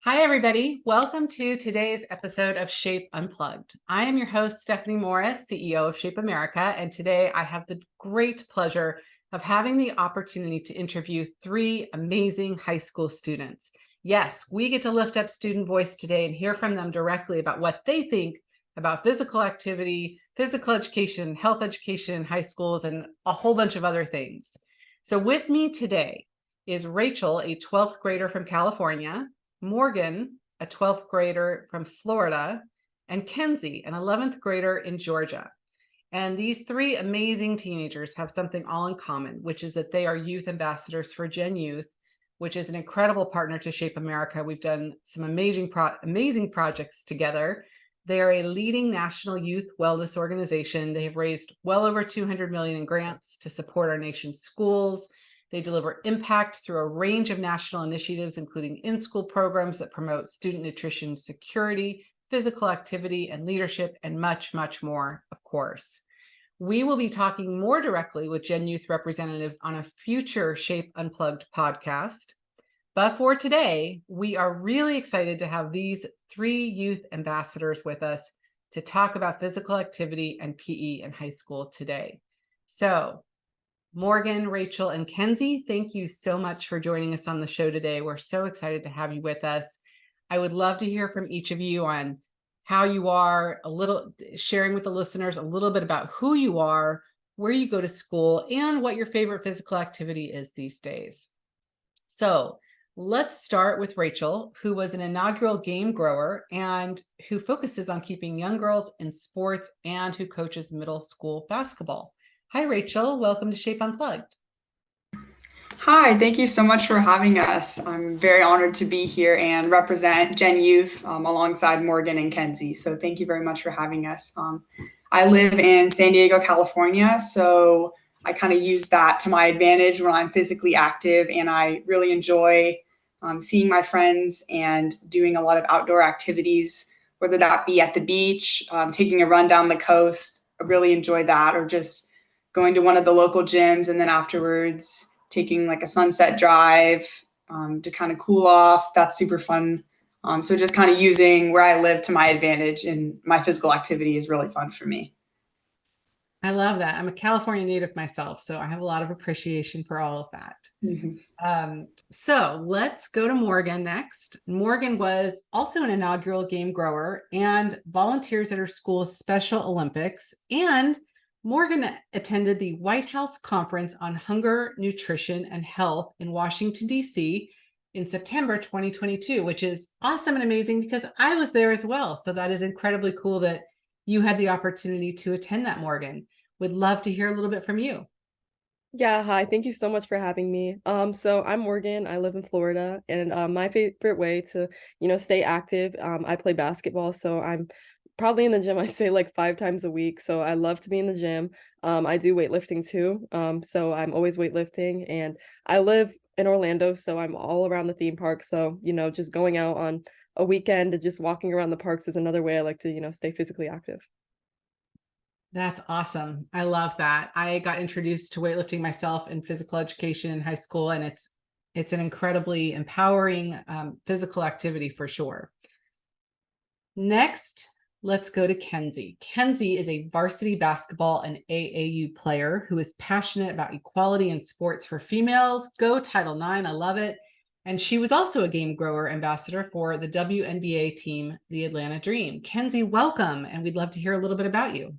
Hi, everybody. Welcome to today's episode of Shape Unplugged. I am your host, Stephanie Morris, CEO of Shape America, and today I have the great pleasure of having the opportunity to interview three amazing high school students. Yes, we get to lift up student voice today and hear from them directly about what they think about physical activity, physical education, health education in high schools, and a whole bunch of other things. So with me today is Rachel, a 12th grader from California, Morgan, a 12th grader from Florida, and Kenzie, an 11th grader in Georgia. And these three amazing teenagers have something all in common, which is that they are youth ambassadors for GenYouth, which is an incredible partner to Shape America. We've done some amazing projects together. They are a leading national youth wellness organization. They have raised well over 200 million in grants to support our nation's schools. They deliver impact through a range of national initiatives, including in-school programs that promote student nutrition security, physical activity, and leadership, and much, much more, of course. We will be talking more directly with GenYouth representatives on a future Shape Unplugged podcast. But for today, we are really excited to have these three youth ambassadors with us to talk about physical activity and PE in high school today. So, Morgan, Rachel, and Kenzie, thank you so much for joining us on the show today. We're so excited to have you with us. I would love to hear from each of you on how you are, sharing with the listeners a little bit about who you are, where you go to school, and what your favorite physical activity is these days. So let's start with Rachel, who was an inaugural game grower and who focuses on keeping young girls in sports and who coaches middle school basketball. Hi, Rachel. Welcome to Shape Unplugged. Hi, thank you so much for having us. I'm very honored to be here and represent GenYouth alongside Morgan and Kenzie. So thank you very much for having us. I live in San Diego, California, so I kind of use that to my advantage when I'm physically active, and I really enjoy seeing my friends and doing a lot of outdoor activities, whether that be at the beach, taking a run down the coast. I really enjoy that, or just going to one of the local gyms and then afterwards taking like a sunset drive to kind of cool off. That's super fun. So just kind of using where I live to my advantage and my physical activity is really fun for me. I love that. I'm a California native myself, so I have a lot of appreciation for all of that. So let's go to Morgan next. Morgan was also an inaugural game grower and volunteers at her school's Special Olympics. And Morgan attended the White House Conference on Hunger, Nutrition, and Health in Washington, D.C. in September 2022, which is awesome and amazing because I was there as well. So that is incredibly cool that you had the opportunity to attend that, Morgan. Would love to hear a little bit from you. Yeah, hi. Thank you so much for having me. So I'm Morgan. I live in Florida, and my favorite way to, stay active, I play basketball, so I'm probably in the gym. I say like 5 times a week, so I love to be in the gym. I do weightlifting too, so I'm always weightlifting, and I live in Orlando, so I'm all around the theme park. So, just going out on a weekend and just walking around the parks is another way I like to, stay physically active. That's awesome. I love that. I got introduced to weightlifting myself in physical education in high school, and it's an incredibly empowering physical activity for sure. Next, let's go to Kenzie. Kenzie is a varsity basketball and AAU player who is passionate about equality in sports for females. Go Title IX. I love it. And she was also a game grower ambassador for the WNBA team, the Atlanta Dream. Kenzie, welcome. And we'd love to hear a little bit about you.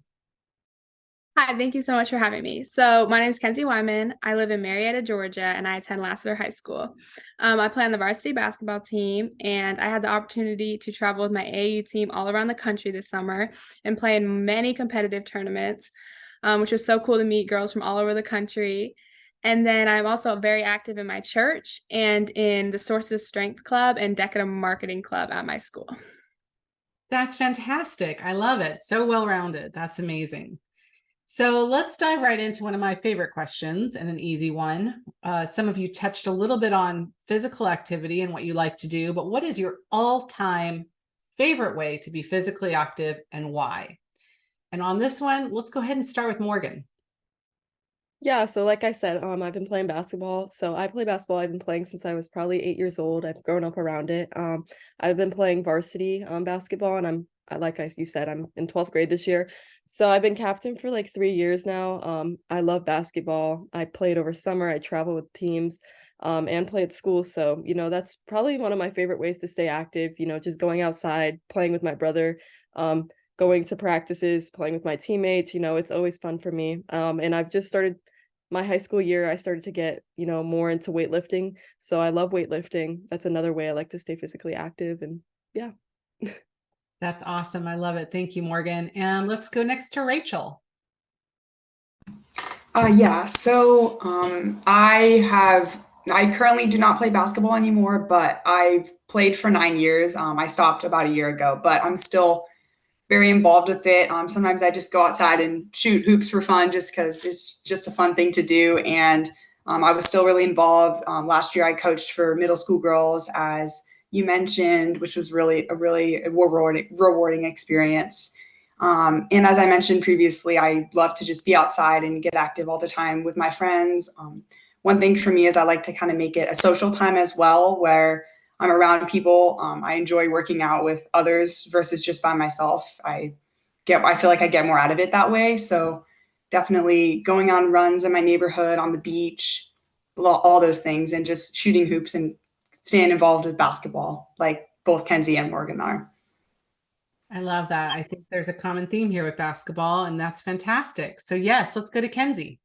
Hi, thank you so much for having me. So my name is Kenzie Wyman. I live in Marietta, Georgia, and I attend Lassiter High School. I play on the varsity basketball team, and I had the opportunity to travel with my AAU team all around the country this summer and play in many competitive tournaments, which was so cool to meet girls from all over the country. And then I'm also very active in my church and in the Sources Strength Club and Decadent Marketing Club at my school. That's fantastic. I love it. So well-rounded. That's amazing. So let's dive right into one of my favorite questions, and an easy one. Some of you touched a little bit on physical activity and what you like to do, but what is your all-time favorite way to be physically active and why? And on this one, let's go ahead and start with Morgan. Yeah, so like I said, I've been playing basketball. So I play basketball. I've been playing since I was probably 8 years old. I've grown up around it. I've been playing varsity basketball, and you said, I'm in 12th grade this year. So I've been captain for like 3 years now. I love basketball. I played over summer. I travel with teams, and play at school. So, that's probably one of my favorite ways to stay active, just going outside, playing with my brother. Um, Going to practices, playing with my teammates, it's always fun for me. And I've just started my high school year, I started to get, more into weightlifting. So I love weightlifting. That's another way I like to stay physically active. And yeah. That's awesome. I love it. Thank you, Morgan. And let's go next to Rachel. Yeah, so I currently do not play basketball anymore, but I've played for 9 years. I stopped about a year ago, but I'm still very involved with it. Sometimes I just go outside and shoot hoops for fun just because it's just a fun thing to do. And I was still really involved. Last year I coached for middle school girls, as you mentioned, which was really a really rewarding experience. And as I mentioned previously, I love to just be outside and get active all the time with my friends. One thing for me is I like to kind of make it a social time as well, where I'm around people. I enjoy working out with others versus just by myself. I feel like I get more out of it that way. So definitely going on runs in my neighborhood, on the beach, all those things, and just shooting hoops and staying involved with basketball, like both Kenzie and Morgan are. I love that. I think there's a common theme here with basketball, and that's fantastic. So yes, let's go to Kenzie.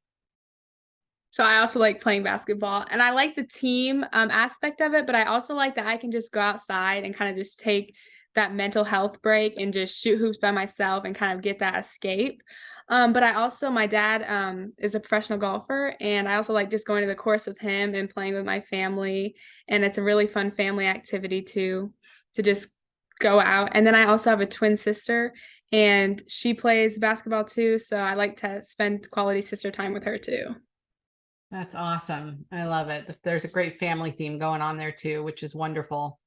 So I also like playing basketball, and I like the team aspect of it, but I also like that I can just go outside and kind of just take that mental health break and just shoot hoops by myself and kind of get that escape. But my dad is a professional golfer, and I also like just going to the course with him and playing with my family. And it's a really fun family activity to just go out. And then I also have a twin sister, and she plays basketball too. So I like to spend quality sister time with her too. That's awesome. I love it. There's a great family theme going on there too, which is wonderful.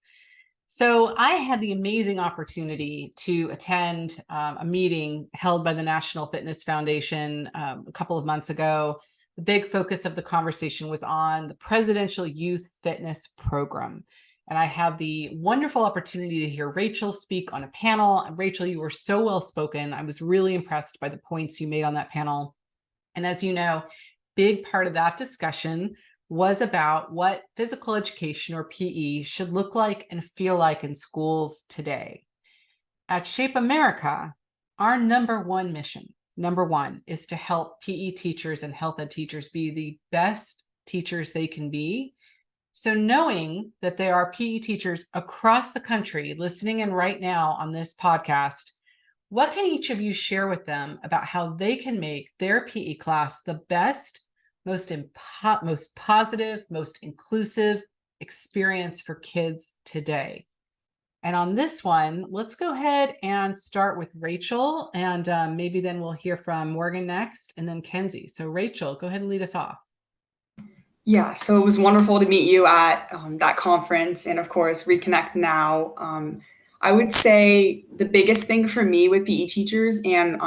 So I had the amazing opportunity to attend a meeting held by the National Fitness Foundation a couple of months ago. The big focus of the conversation was on the Presidential Youth Fitness Program. And I had the wonderful opportunity to hear Rachel speak on a panel. And Rachel, you were so well spoken. I was really impressed by the points you made on that panel. And as you know, big part of that discussion was about what physical education, or PE, should look like and feel like in schools today. At Shape America, our number one mission, is to help PE teachers and health ed teachers be the best teachers they can be. So knowing that there are PE teachers across the country listening in right now on this podcast, what can each of you share with them about how they can make their PE class the best, most positive, most inclusive experience for kids today? And on this one, let's go ahead and start with Rachel, and maybe then we'll hear from Morgan next, and then Kenzie. So Rachel, go ahead and lead us off. Yeah, so it was wonderful to meet you at that conference, and of course, reconnect now. I would say the biggest thing for me with PE teachers, and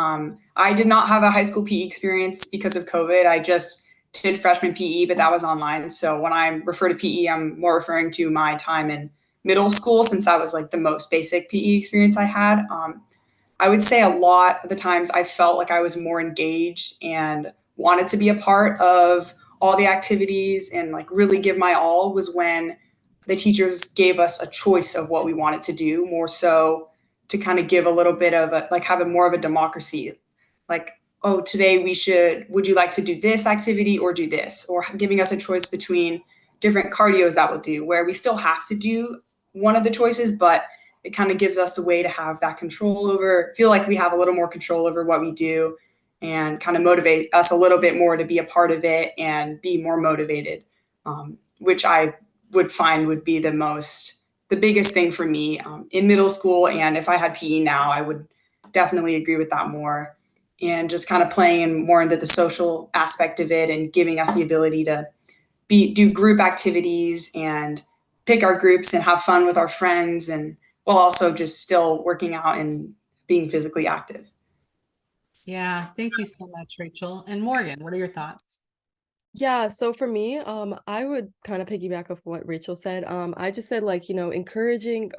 I did not have a high school PE experience because of COVID. I just did freshman PE, but that was online. So when I refer to PE, I'm more referring to my time in middle school, since that was like the most basic PE experience I had. I would say a lot of the times I felt like I was more engaged and wanted to be a part of all the activities and like really give my all was when the teachers gave us a choice of what we wanted to do, more so to kind of give a little bit of have a more of a democracy. Like, oh, today would you like to do this activity or do this? Or giving us a choice between different cardios that we'll do, where we still have to do one of the choices, but it kind of gives us a way to have that feel like we have a little more control over what we do, and kind of motivate us a little bit more to be a part of it and be more motivated, which I would find would be the biggest thing for me in middle school. And if I had PE now, I would definitely agree with that more. And just kind of playing in more into the social aspect of it and giving us the ability to do group activities and pick our groups and have fun with our friends, and while also just still working out and being physically active. Yeah, thank you so much, Rachel. And Morgan, what are your thoughts? Yeah, so for me, I would kind of piggyback off what Rachel said. I just said like, encouraging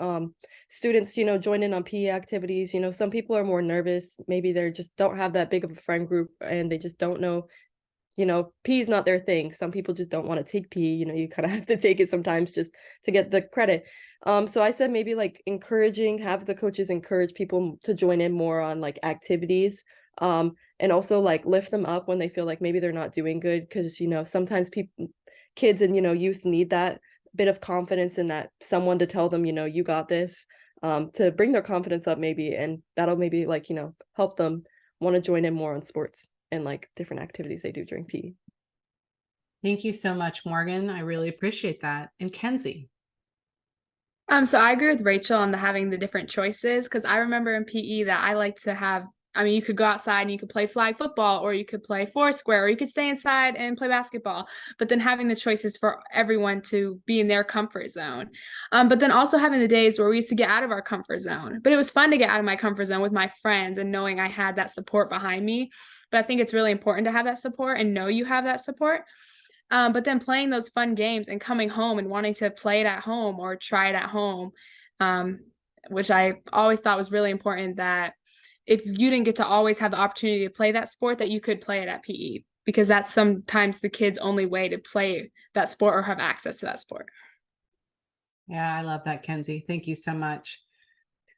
students, join in on PE activities. Some people are more nervous. Maybe they're just don't have that big of a friend group and they just don't know, PE is not their thing. Some people just don't want to take PE. You kind of have to take it sometimes just to get the credit. So I said maybe like have the coaches encourage people to join in more on like activities. And also like lift them up when they feel like maybe they're not doing good because sometimes people kids and youth need that bit of confidence and that someone to tell them you got this, to bring their confidence up maybe, and that'll maybe like help them want to join in more on sports and like different activities they do during PE. Thank you so much, Morgan. I really appreciate that. And Kenzie. So I agree with Rachel on having the different choices because I remember in PE that I like to have. I mean, you could go outside and you could play flag football, or you could play foursquare, or you could stay inside and play basketball. But then having the choices for everyone to be in their comfort zone. But then also having the days where we used to get out of our comfort zone. But it was fun to get out of my comfort zone with my friends and knowing I had that support behind me. But I think it's really important to have that support and know you have that support. But then playing those fun games and coming home and wanting to play it at home or try it at home, um, which I always thought was really important, that if you didn't get to always have the opportunity to play that sport, that you could play it at PE, because that's sometimes the kid's only way to play that sport or have access to that sport. Yeah, I love that, Kenzie. Thank you so much.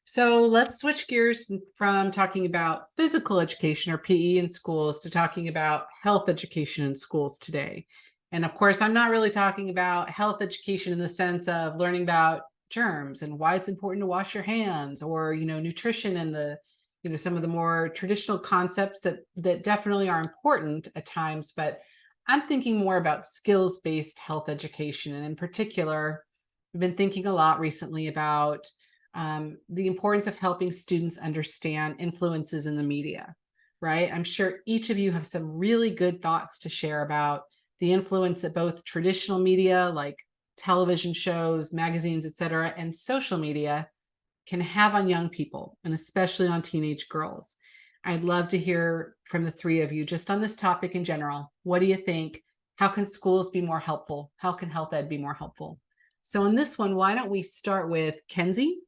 So let's switch gears from talking about physical education or PE in schools to talking about health education in schools today. And of course, I'm not really talking about health education in the sense of learning about germs and why it's important to wash your hands, or, nutrition and some of the more traditional concepts that definitely are important at times. But I'm thinking more about skills-based health education. And in particular, I've been thinking a lot recently about the importance of helping students understand influences in the media, right? I'm sure each of you have some really good thoughts to share about the influence that both traditional media like television shows, magazines, etc., and social media can have on young people, and especially on teenage girls. I'd love to hear from the three of you just on this topic in general. What do you think? How can schools be more helpful? How can health ed be more helpful? So in this one, why don't we start with Kenzie,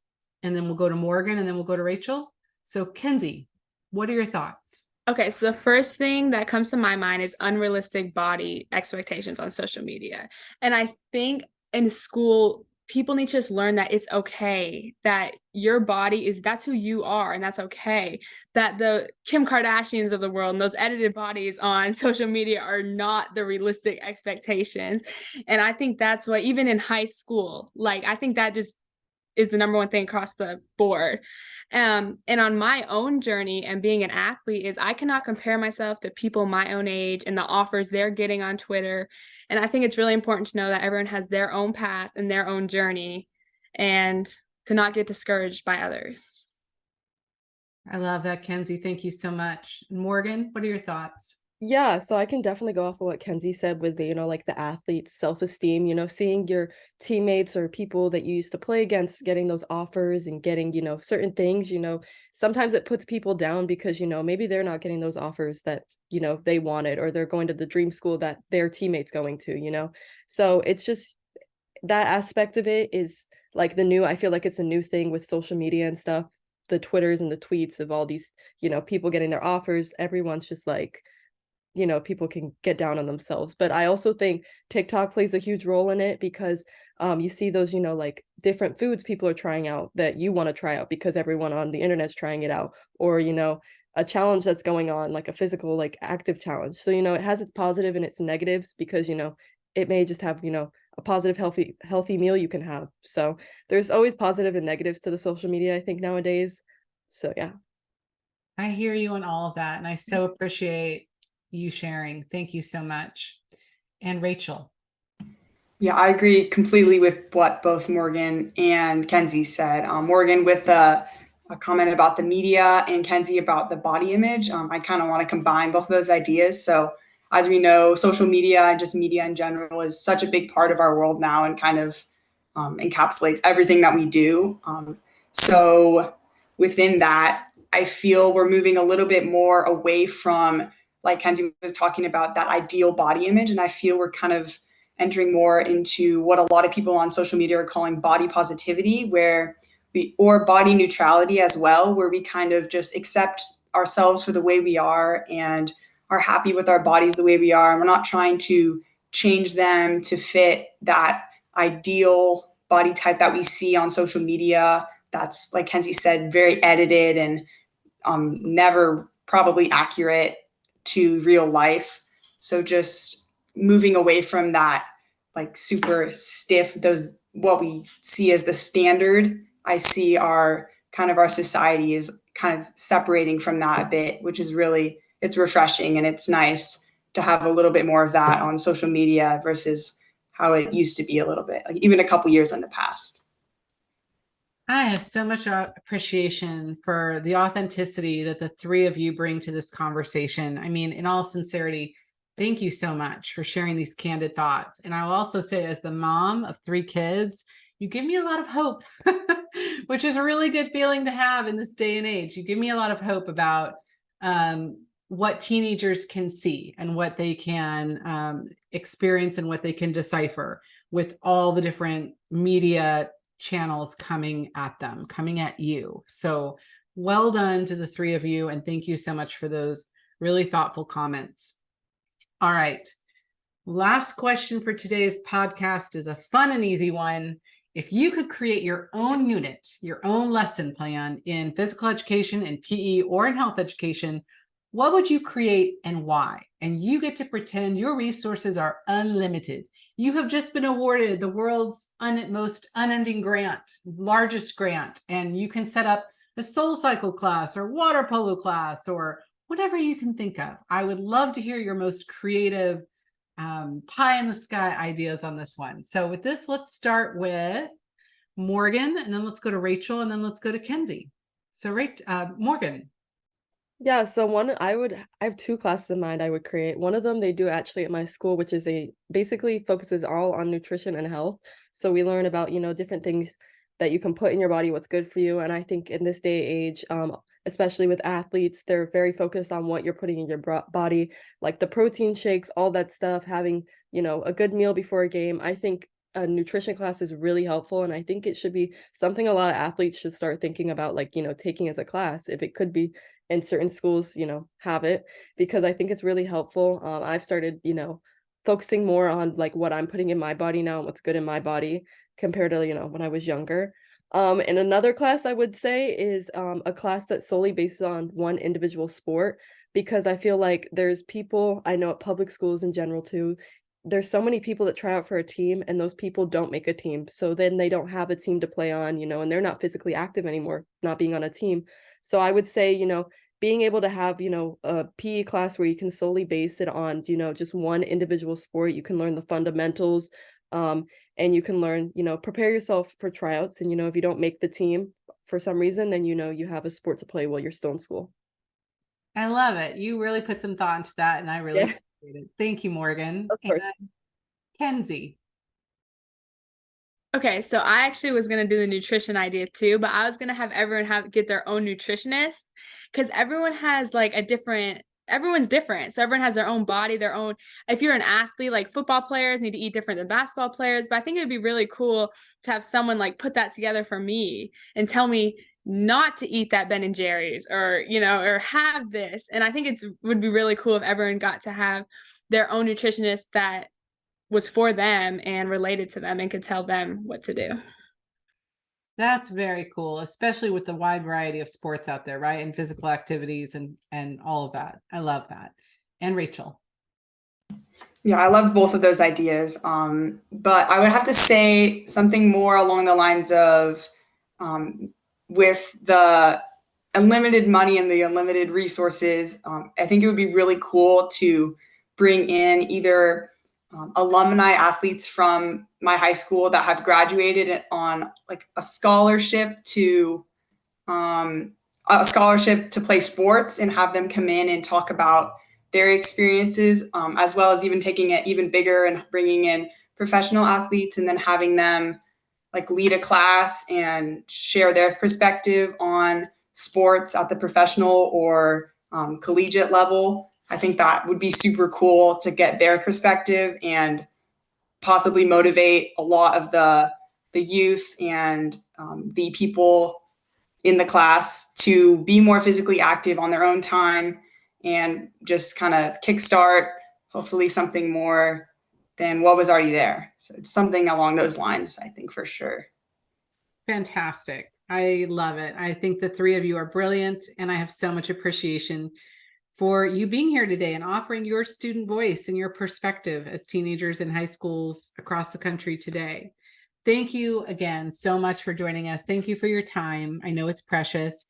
and then we'll go to Morgan, and then we'll go to Rachel. So Kenzie, what are your thoughts? Okay, so the first thing that comes to my mind is unrealistic body expectations on social media. And I think in school, people need to just learn that it's okay, that your body that's who you are, and that's okay. That the Kim Kardashians of the world and those edited bodies on social media are not the realistic expectations. And I think that's what, even in high school, like, I think that just is the number one thing across the board. And on my own journey and being an athlete is I cannot compare myself to people my own age and the offers they're getting on Twitter. And I think it's really important to know that everyone has their own path and their own journey, and to not get discouraged by others. I love that, Kenzie. Thank you so much. Morgan, what are your thoughts? Yeah, so I can definitely go off of what Kenzie said with the, like the athlete's self-esteem, seeing your teammates or people that you used to play against getting those offers and getting, certain things, sometimes it puts people down because, maybe they're not getting those offers that, they wanted, or they're going to the dream school that their teammates going to. So it's just that aspect of it is like I feel like it's a new thing with social media and stuff, the Twitters and the tweets of all these, people getting their offers. Everyone's just like, people can get down on themselves. But I also think TikTok plays a huge role in it because you see those, like different foods people are trying out that you want to try out because everyone on the internet's trying it out, or, a challenge that's going on, like a physical, like active challenge. So, it has its positive and its negatives because, it may just have, a positive, healthy meal you can have. So there's always positive and negatives to the social media, I think, nowadays. So, yeah. I hear you on all of that, and I so appreciate you sharing. Thank you so much. And Rachel. Yeah, I agree completely with what both Morgan and Kenzie said. Morgan with a comment about the media, and Kenzie about the body image. I kind of want to combine both of those ideas. So as we know, social media and just media in general is such a big part of our world now, and kind of encapsulates everything that we do. So within that, I feel we're moving a little bit more away from like Kenzie was talking about, that ideal body image. And I feel we're kind of entering more into what a lot of people on social media are calling body positivity, or body neutrality as well, where we kind of just accept ourselves for the way we are and are happy with our bodies the way we are. And we're not trying to change them to fit that ideal body type that we see on social media. That's, like Kenzie said, very edited and never probably accurate to real life. So just moving away from that, like super stiff, those what we see as the standard. I see our society is kind of separating from that a bit, which is really, it's refreshing, and it's nice to have a little bit more of that on social media versus how it used to be a little bit, like even a couple years in the past. I have so much appreciation for the authenticity that the three of you bring to this conversation. I mean, in all sincerity, thank you so much for sharing these candid thoughts. And I'll also say, as the mom of 3 kids, you give me a lot of hope, which is a really good feeling to have in this day and age. You give me a lot of hope about what teenagers can see and what they can experience and what they can decipher with all the different media channels coming at them, coming at you. So well done to the 3 of you. And thank you so much for those really thoughtful comments. All right. Last question for today's podcast is a fun and easy one. If you could create your own unit, your own lesson plan in physical education, in PE, or in health education, what would you create and why? And you get to pretend your resources are unlimited. You have just been awarded the world's most unending grant, largest grant, and you can set up a soul cycle class or water polo class or whatever you can think of. I would love to hear your most creative pie in the sky ideas on this one. So with this, let's start with Morgan, and then let's go to Rachel, and then let's go to Kenzie. So Morgan. Yeah, so I have 2 classes in mind I would create. One of them they do actually at my school, which is basically focuses all on nutrition and health. So we learn about, different things that you can put in your body, what's good for you. And I think in this day and age, especially with athletes, they're very focused on what you're putting in your body, like the protein shakes, all that stuff, having, a good meal before a game. I think a nutrition class is really helpful, and I think it should be something a lot of athletes should start thinking about, like, taking as a class, if it could be in certain schools, have it, because I think it's really helpful. I've started, focusing more on like what I'm putting in my body now and what's good in my body compared to, when I was younger. And another class I would say is a class that solely bases on one individual sport, because I feel like there's people I know at public schools in general too. There's so many people that try out for a team and those people don't make a team. So then they don't have a team to play on, and they're not physically active anymore, not being on a team. So I would say, being able to have, a PE class where you can solely base it on, just one individual sport, you can learn the fundamentals, and you can learn, prepare yourself for tryouts. And, if you don't make the team for some reason, then, you have a sport to play while you're still in school. I love it. You really put some thought into that, and I really appreciate it. Thank you, Morgan. Of course. And Kenzie. Okay, so I actually was gonna do the nutrition idea too, but I was gonna have everyone get their own nutritionist, because everyone has like everyone's different. So everyone has their own body, their own. If you're an athlete, like football players need to eat different than basketball players, but I think it would be really cool to have someone like put that together for me and tell me not to eat that Ben and Jerry's, or or have this. And I think would be really cool if everyone got to have their own nutritionist that was for them and related to them and could tell them what to do. That's very cool, especially with the wide variety of sports out there, right? And physical activities and all of that. I love that. And Rachel. Yeah, I love both of those ideas. But I would have to say something more along the lines of, with the unlimited money and the unlimited resources, I think it would be really cool to bring in either alumni athletes from my high school that have graduated on like a scholarship to play sports, and have them come in and talk about their experiences, as well as even taking it even bigger and bringing in professional athletes, and then having them like lead a class and share their perspective on sports at the professional or collegiate level. I think that would be super cool to get their perspective and possibly motivate a lot of the youth and the people in the class to be more physically active on their own time and just kind of kickstart hopefully something more than what was already there. So something along those lines, I think, for sure. Fantastic. I love it. I think the three of you are brilliant, and I have so much appreciation for you being here today and offering your student voice and your perspective as teenagers in high schools across the country today. Thank you again so much for joining us. Thank you for your time. I know it's precious.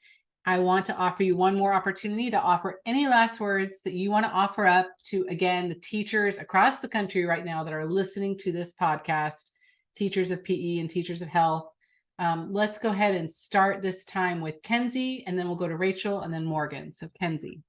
I want to offer you one more opportunity to offer any last words that you want to offer up to, again, the teachers across the country right now that are listening to this podcast, teachers of PE and teachers of health. Let's go ahead and start this time with Kenzie, and then we'll go to Rachel and then Morgan. So Kenzie.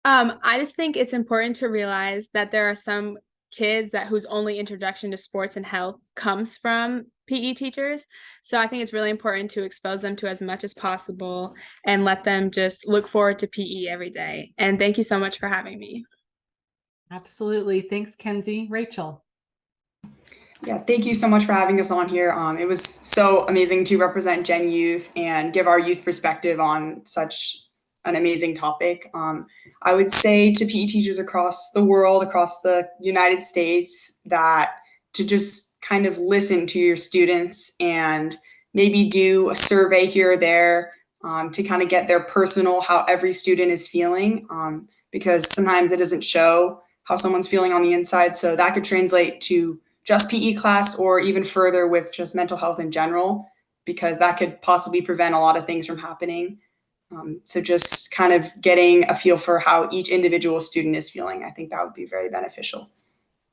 I just think it's important to realize that there are some kids whose only introduction to sports and health comes from PE teachers. So I think it's really important to expose them to as much as possible and let them just look forward to PE every day. And thank you so much for having me. Absolutely. Thanks, Kenzie. Rachel. Yeah, thank you so much for having us on here. It was so amazing to represent GenYouth and give our youth perspective on such an amazing topic. I would say to PE teachers across the world, across the United States, that to just kind of listen to your students and maybe do a survey here or there to kind of get their personal, how every student is feeling, because sometimes it doesn't show how someone's feeling on the inside. So that could translate to just PE class or even further with just mental health in general, because that could possibly prevent a lot of things from happening. So just kind of getting a feel for how each individual student is feeling, I think that would be very beneficial.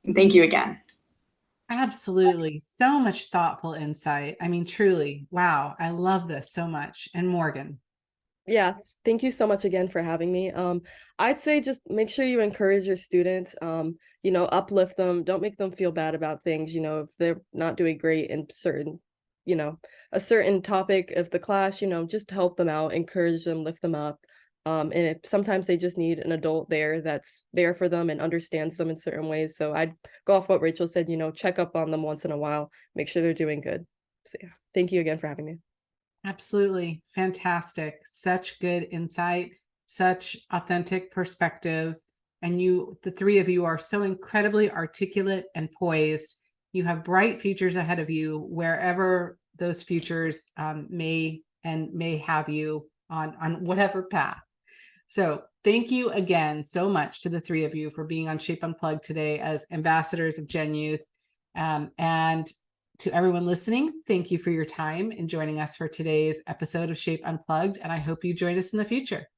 And thank you again. Absolutely. So much thoughtful insight. I mean, truly, wow. I love this so much. And Morgan. Yeah, thank you so much again for having me. I'd say just make sure you encourage your students, uplift them. Don't make them feel bad about things, if they're not doing great in certain, a certain topic of the class, just help them out, encourage them, lift them up. And sometimes they just need an adult there that's there for them and understands them in certain ways. So I'd go off what Rachel said, check up on them once in a while, make sure they're doing good. So yeah, thank you again for having me. Absolutely. Fantastic. Such good insight, such authentic perspective. And the three of you are so incredibly articulate and poised. You have bright futures ahead of you wherever those futures may have you on whatever path. So thank you again so much to the three of you for being on Shape Unplugged today as ambassadors of GenYouth. And to everyone listening, thank you for your time in joining us for today's episode of Shape Unplugged, and I hope you join us in the future.